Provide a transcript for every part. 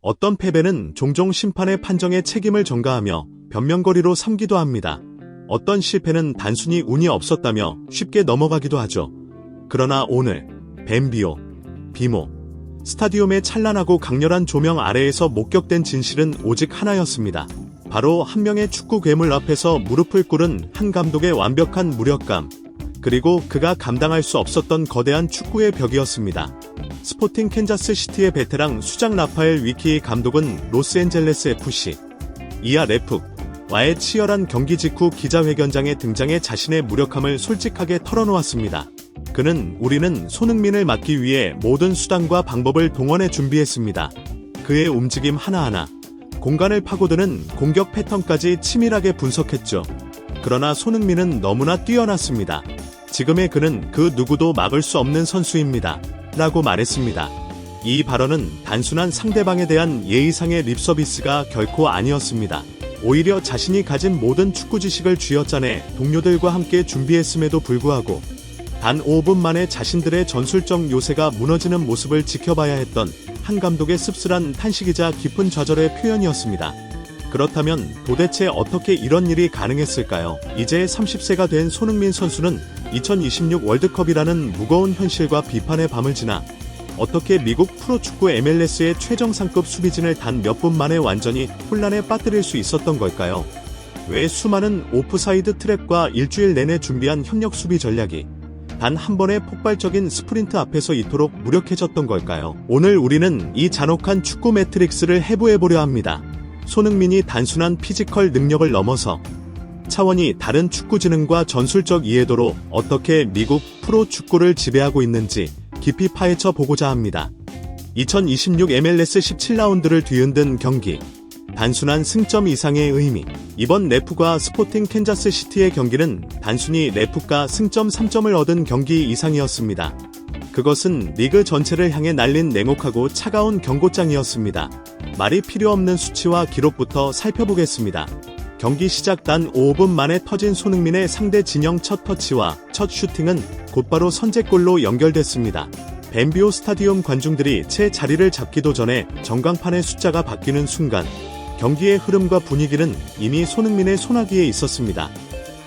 어떤 패배는 종종 심판의 판정에 책임을 전가하며 변명거리로 삼기도 합니다. 어떤 실패는 단순히 운이 없었다며 쉽게 넘어가기도 하죠. 그러나 오늘 벤비오, 비모 스타디움의 찬란하고 강렬한 조명 아래에서 목격된 진실은 오직 하나였습니다. 바로 한 명의 축구 괴물 앞에서 무릎을 꿇은 한 감독의 완벽한 무력감, 그리고 그가 감당할 수 없었던 거대한 축구의 벽이었습니다. 스포팅 캔자스 시티의 베테랑 수장 라파엘 위키 감독은 로스앤젤레스 FC 이하 레프와의 치열한 경기 직후 기자회견장에 등장해 자신의 무력함을 솔직하게 털어놓았습니다. 그는 우리는 손흥민을 막기 위해 모든 수단과 방법을 동원해 준비했습니다. 그의 움직임 하나하나, 공간을 파고드는 공격 패턴까지 치밀하게 분석했죠. 그러나 손흥민은 너무나 뛰어났습니다. 지금의 그는 그 누구도 막을 수 없는 선수입니다. 라고 말했습니다. 이 발언은 단순한 상대방에 대한 예의상의 립서비스가 결코 아니었습니다. 오히려 자신이 가진 모든 축구 지식을 쥐어짜내 동료들과 함께 준비했음에도 불구하고 단 5분 만에 자신들의 전술적 요새가 무너지는 모습을 지켜봐야 했던 한 감독의 씁쓸한 탄식이자 깊은 좌절의 표현이었습니다. 그렇다면 도대체 어떻게 이런 일이 가능했을까요? 이제 30세가 된 손흥민 선수는 2026 월드컵이라는 무거운 현실과 비판의 밤을 지나 어떻게 미국 프로축구 MLS의 최정상급 수비진을 단 몇 분 만에 완전히 혼란에 빠뜨릴 수 있었던 걸까요? 왜 수많은 오프사이드 트랩과 일주일 내내 준비한 협력 수비 전략이 단 한 번의 폭발적인 스프린트 앞에서 이토록 무력해졌던 걸까요? 오늘 우리는 이 잔혹한 축구 매트릭스를 해부해보려 합니다. 손흥민이 단순한 피지컬 능력을 넘어서 차원이 다른 축구 지능과 전술적 이해도로 어떻게 미국 프로축구를 지배하고 있는지 깊이 파헤쳐 보고자 합니다. 2026 MLS 17라운드를 뒤흔든 경기. 단순한 승점 이상의 의미. 이번 레프과 스포팅 캔자스 시티의 경기는 단순히 레프가 승점 3점을 얻은 경기 이상이었습니다. 그것은 리그 전체를 향해 날린 냉혹하고 차가운 경고장이었습니다. 말이 필요 없는 수치와 기록부터 살펴보겠습니다. 경기 시작 단 5분 만에 터진 손흥민의 상대 진영 첫 터치와 첫 슈팅은 곧바로 선제골로 연결됐습니다. 벤비오 스타디움 관중들이 채 자리를 잡기도 전에 전광판의 숫자가 바뀌는 순간 경기의 흐름과 분위기는 이미 손흥민의 손아귀에 있었습니다.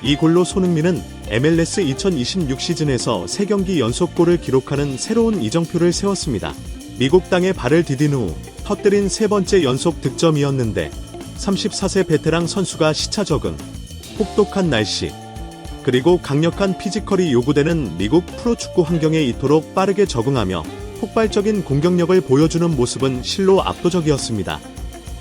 이 골로 손흥민은 MLS 2026 시즌에서 3경기 연속골을 기록하는 새로운 이정표를 세웠습니다. 미국 땅에 발을 디딘 후 터뜨린 세 번째 연속 득점이었는데 34세 베테랑 선수가 시차 적응, 혹독한 날씨, 그리고 강력한 피지컬이 요구되는 미국 프로축구 환경에 이토록 빠르게 적응하며 폭발적인 공격력을 보여주는 모습은 실로 압도적이었습니다.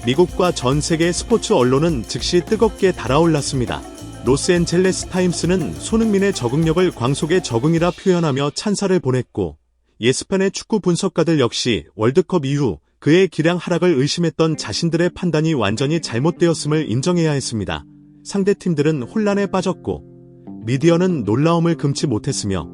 미국과 전 세계 스포츠 언론은 즉시 뜨겁게 달아올랐습니다. 로스앤젤레스 타임스는 손흥민의 적응력을 광속의 적응이라 표현하며 찬사를 보냈고, 예스팬의 축구 분석가들 역시 월드컵 이후 그의 기량 하락을 의심했던 자신들의 판단이 완전히 잘못되었음을 인정해야 했습니다. 상대팀들은 혼란에 빠졌고 미디어는 놀라움을 금치 못했으며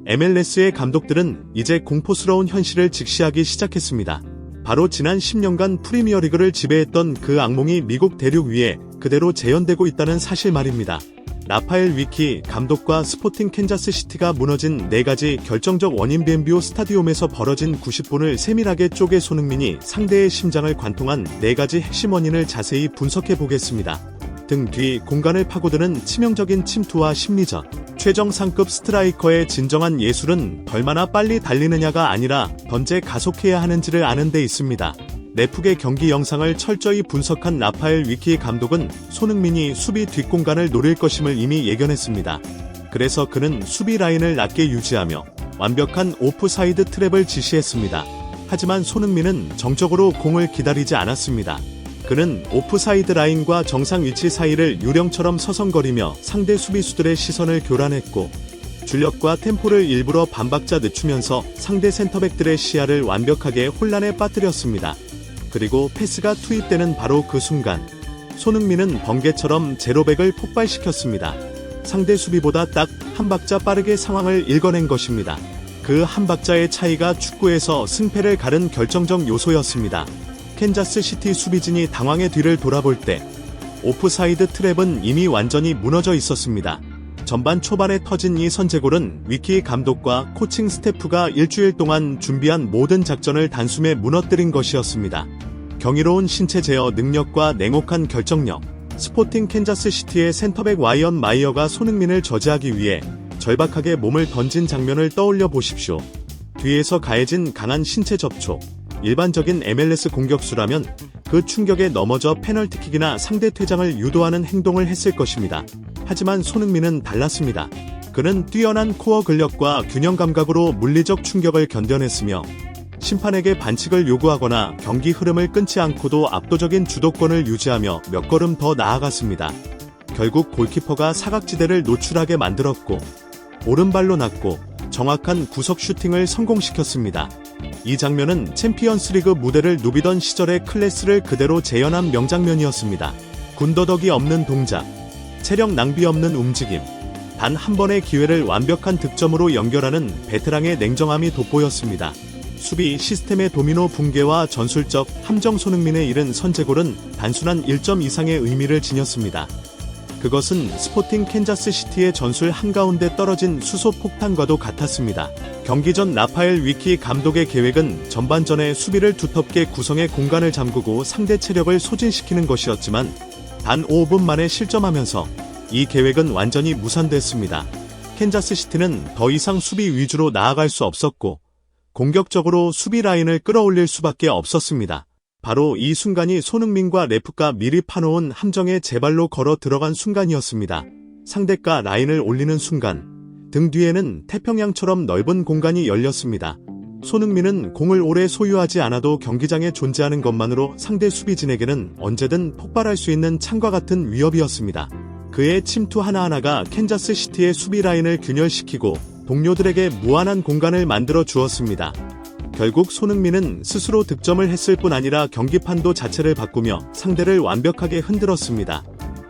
MLS의 감독들은 이제 공포스러운 현실을 직시하기 시작했습니다. 바로 지난 10년간 프리미어리그를 지배했던 그 악몽이 미국 대륙 위에 그대로 재현되고 있다는 사실 말입니다. 라파엘 위키 감독과 스포팅 캔자스 시티가 무너진 4가지 결정적 원인. 벤비오 스타디움에서 벌어진 90분을 세밀하게 쪼개 손흥민이 상대의 심장을 관통한 4가지 핵심 원인을 자세히 분석해 보겠습니다. 등 뒤 공간을 파고드는 치명적인 침투와 심리전. 최정상급 스트라이커의 진정한 예술은 얼마나 빨리 달리느냐가 아니라 언제 가속해야 하는지를 아는 데 있습니다. 레프의 경기 영상을 철저히 분석한 라파엘 위키 감독은 손흥민이 수비 뒷공간을 노릴 것임을 이미 예견했습니다. 그래서 그는 수비 라인을 낮게 유지하며 완벽한 오프사이드 트랩을 지시했습니다. 하지만 손흥민은 정적으로 공을 기다리지 않았습니다. 그는 오프사이드 라인과 정상 위치 사이를 유령처럼 서성거리며 상대 수비수들의 시선을 교란했고, 줄력과 템포를 일부러 반박자 늦추면서 상대 센터백들의 시야를 완벽하게 혼란에 빠뜨렸습니다. 그리고 패스가 투입되는 바로 그 순간 손흥민은 번개처럼 제로백을 폭발시켰습니다. 상대 수비보다 딱 한 박자 빠르게 상황을 읽어낸 것입니다. 그 한 박자의 차이가 축구에서 승패를 가른 결정적 요소였습니다. 캔자스 시티 수비진이 당황해 뒤를 돌아볼 때 오프사이드 트랩은 이미 완전히 무너져 있었습니다. 전반 초반에 터진 이 선제골은 위키 감독과 코칭 스태프가 일주일 동안 준비한 모든 작전을 단숨에 무너뜨린 것이었습니다. 경이로운 신체 제어 능력과 냉혹한 결정력, 스포팅 캔자스시티의 센터백 와이언 마이어가 손흥민을 저지하기 위해 절박하게 몸을 던진 장면을 떠올려 보십시오. 뒤에서 가해진 강한 신체 접촉, 일반적인 MLS 공격수라면 그 충격에 넘어져 페널티킥이나 상대 퇴장을 유도하는 행동을 했을 것입니다. 하지만 손흥민은 달랐습니다. 그는 뛰어난 코어 근력과 균형 감각으로 물리적 충격을 견뎌냈으며 심판에게 반칙을 요구하거나 경기 흐름을 끊지 않고도 압도적인 주도권을 유지하며 몇 걸음 더 나아갔습니다. 결국 골키퍼가 사각지대를 노출하게 만들었고 오른발로 났고 정확한 구석 슈팅을 성공시켰습니다. 이 장면은 챔피언스리그 무대를 누비던 시절의 클래스를 그대로 재현한 명장면이었습니다. 군더더기 없는 동작, 체력 낭비 없는 움직임, 단 한 번의 기회를 완벽한 득점으로 연결하는 베테랑의 냉정함이 돋보였습니다. 수비 시스템의 도미노 붕괴와 전술적 함정 손흥민의 이른 선제골은 단순한 1점 이상의 의미를 지녔습니다. 그것은 스포팅 캔자스시티의 전술 한가운데 떨어진 수소폭탄과도 같았습니다. 경기 전 라파엘 위키 감독의 계획은 전반전에 수비를 두텁게 구성해 공간을 잠그고 상대 체력을 소진시키는 것이었지만 단 5분 만에 실점하면서 이 계획은 완전히 무산됐습니다. 캔자스시티는 더 이상 수비 위주로 나아갈 수 없었고 공격적으로 수비 라인을 끌어올릴 수밖에 없었습니다. 바로 이 순간이 손흥민과 레프가 미리 파놓은 함정에 제발로 걸어 들어간 순간이었습니다. 상대가 라인을 올리는 순간 등 뒤에는 태평양처럼 넓은 공간이 열렸습니다. 손흥민은 공을 오래 소유하지 않아도 경기장에 존재하는 것만으로 상대 수비진에게는 언제든 폭발할 수 있는 창과 같은 위협이었습니다. 그의 침투 하나하나가 캔자스시티의 수비 라인을 균열시키고 동료들에게 무한한 공간을 만들어 주었습니다. 결국 손흥민은 스스로 득점을 했을 뿐 아니라 경기판도 자체를 바꾸며 상대를 완벽하게 흔들었습니다.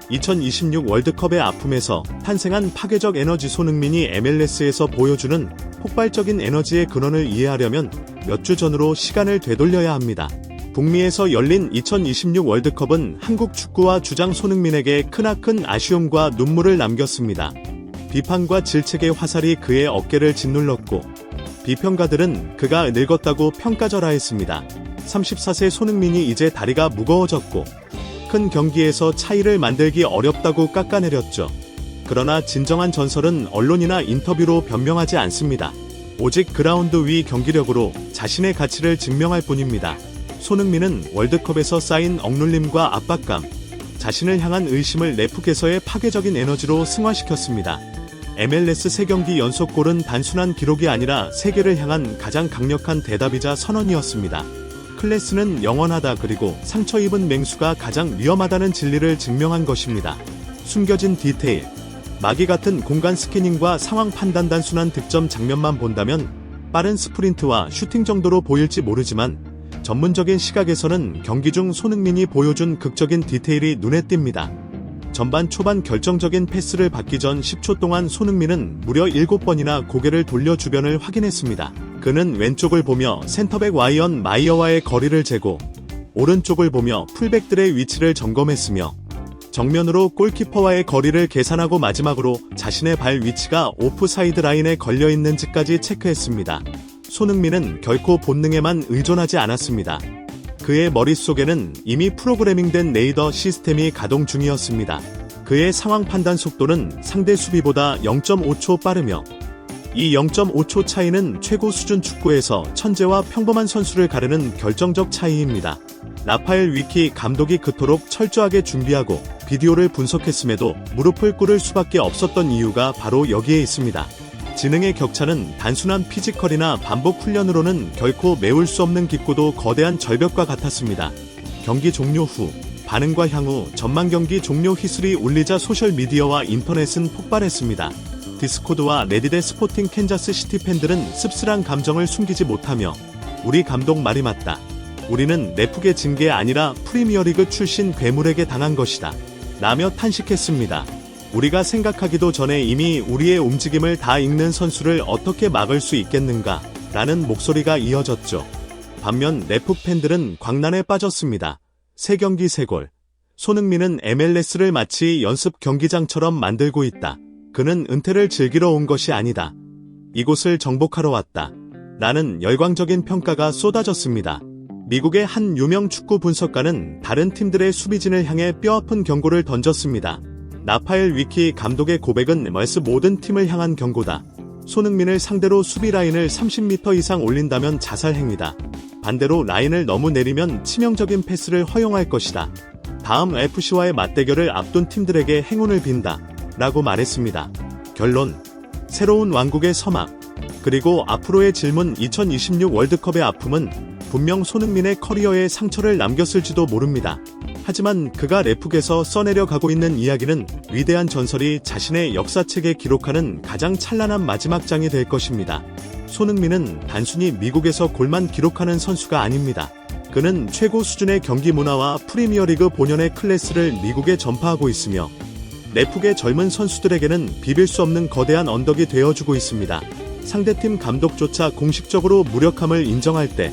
2026 월드컵의 아픔에서 탄생한 파괴적 에너지 손흥민이 MLS에서 보여주는 폭발적인 에너지의 근원을 이해하려면 몇 주 전으로 시간을 되돌려야 합니다. 북미에서 열린 2026 월드컵은 한국 축구와 주장 손흥민에게 크나큰 아쉬움과 눈물을 남겼습니다. 비판과 질책의 화살이 그의 어깨를 짓눌렀고 비평가들은 그가 늙었다고 평가절하했습니다. 34세 손흥민이 이제 다리가 무거워졌고 큰 경기에서 차이를 만들기 어렵다고 깎아내렸죠. 그러나 진정한 전설은 언론이나 인터뷰로 변명하지 않습니다. 오직 그라운드 위 경기력으로 자신의 가치를 증명할 뿐입니다. 손흥민은 월드컵에서 쌓인 억눌림과 압박감, 자신을 향한 의심을 레프에서의 파괴적인 에너지로 승화시켰습니다. MLS 3경기 연속골은 단순한 기록이 아니라 세계를 향한 가장 강력한 대답이자 선언이었습니다. 클래스는 영원하다 그리고 상처 입은 맹수가 가장 위험하다는 진리를 증명한 것입니다. 숨겨진 디테일, 마귀 같은 공간 스캐닝과 상황 판단 단순한 득점 장면만 본다면 빠른 스프린트와 슈팅 정도로 보일지 모르지만 전문적인 시각에서는 경기 중 손흥민이 보여준 극적인 디테일이 눈에 띕니다. 전반 초반 결정적인 패스를 받기 전 10초 동안 손흥민은 무려 7번이나 고개를 돌려 주변을 확인했습니다. 그는 왼쪽을 보며 센터백 와이언 마이어와의 거리를 재고 오른쪽을 보며 풀백들의 위치를 점검했으며 정면으로 골키퍼와의 거리를 계산하고 마지막으로 자신의 발 위치가 오프사이드 라인에 걸려있는지까지 체크했습니다. 손흥민은 결코 본능에만 의존하지 않았습니다. 그의 머릿속에는 이미 프로그래밍된 레이더 시스템이 가동 중이었습니다. 그의 상황 판단 속도는 상대 수비보다 0.5초 빠르며 이 0.5초 차이는 최고 수준 축구에서 천재와 평범한 선수를 가르는 결정적 차이입니다. 라파엘 위키 감독이 그토록 철저하게 준비하고 비디오를 분석했음에도 무릎을 꿇을 수밖에 없었던 이유가 바로 여기에 있습니다. 지능의 격차는 단순한 피지컬이나 반복 훈련으로는 결코 메울 수 없는 깊고도 거대한 절벽과 같았습니다. 경기 종료 후 반응과 향후 전망 경기 종료 휘슬이 울리자 소셜미디어와 인터넷은 폭발했습니다. 디스코드와 레딧의 스포팅 캔자스시티 팬들은 씁쓸한 감정을 숨기지 못하며 우리 감독 말이 맞다. 우리는 레프의 징계 아니라 프리미어리그 출신 괴물에게 당한 것이다. 라며 탄식했습니다. 우리가 생각하기도 전에 이미 우리의 움직임을 다 읽는 선수를 어떻게 막을 수 있겠는가? 라는 목소리가 이어졌죠. 반면 레프 팬들은 광란에 빠졌습니다. 3경기 3골. 손흥민은 MLS를 마치 연습 경기장처럼 만들고 있다. 그는 은퇴를 즐기러 온 것이 아니다. 이곳을 정복하러 왔다. 라는 열광적인 평가가 쏟아졌습니다. 미국의 한 유명 축구 분석가는 다른 팀들의 수비진을 향해 뼈아픈 경고를 던졌습니다. 라파엘 위키 감독의 고백은 멀스 모든 팀을 향한 경고다. 손흥민을 상대로 수비 라인을 30m 이상 올린다면 자살 행위다. 반대로 라인을 너무 내리면 치명적인 패스를 허용할 것이다. 다음 FC와의 맞대결을 앞둔 팀들에게 행운을 빈다. 라고 말했습니다. 결론. 새로운 왕국의 서막. 그리고 앞으로의 질문 2026 월드컵의 아픔은 분명 손흥민의 커리어에 상처를 남겼을지도 모릅니다. 하지만 그가 레프에서 써내려가고 있는 이야기는 위대한 전설이 자신의 역사책에 기록하는 가장 찬란한 마지막 장이 될 것입니다. 손흥민은 단순히 미국에서 골만 기록하는 선수가 아닙니다. 그는 최고 수준의 경기 문화와 프리미어리그 본연의 클래스를 미국에 전파하고 있으며 레프의 젊은 선수들에게는 비빌 수 없는 거대한 언덕이 되어주고 있습니다. 상대팀 감독조차 공식적으로 무력함을 인정할 때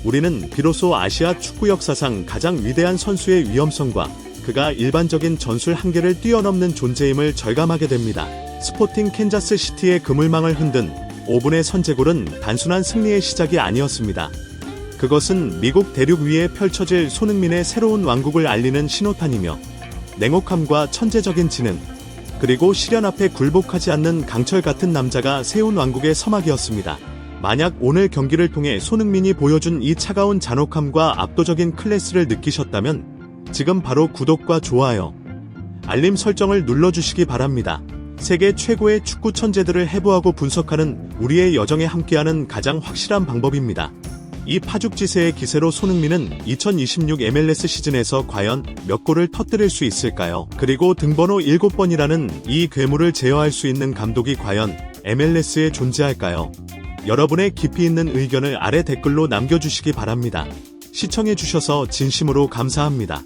우리는 비로소 아시아 축구 역사상 가장 위대한 선수의 위험성과 그가 일반적인 전술 한계를 뛰어넘는 존재임을 절감하게 됩니다. 스포팅 캔자스 시티의 그물망을 흔든 5분의 선제골은 단순한 승리의 시작이 아니었습니다. 그것은 미국 대륙 위에 펼쳐질 손흥민의 새로운 왕국을 알리는 신호탄이며 냉혹함과 천재적인 지능, 그리고 시련 앞에 굴복하지 않는 강철 같은 남자가 세운 왕국의 서막이었습니다. 만약 오늘 경기를 통해 손흥민이 보여준 이 차가운 잔혹함과 압도적인 클래스를 느끼셨다면 지금 바로 구독과 좋아요, 알림 설정을 눌러주시기 바랍니다. 세계 최고의 축구 천재들을 해부하고 분석하는 우리의 여정에 함께하는 가장 확실한 방법입니다. 이 파죽지세의 기세로 손흥민은 2026 MLS 시즌에서 과연 몇 골을 터뜨릴 수 있을까요? 그리고 등번호 7번이라는 이 괴물을 제어할 수 있는 감독이 과연 MLS에 존재할까요? 여러분의 깊이 있는 의견을 아래 댓글로 남겨주시기 바랍니다. 시청해주셔서 진심으로 감사합니다.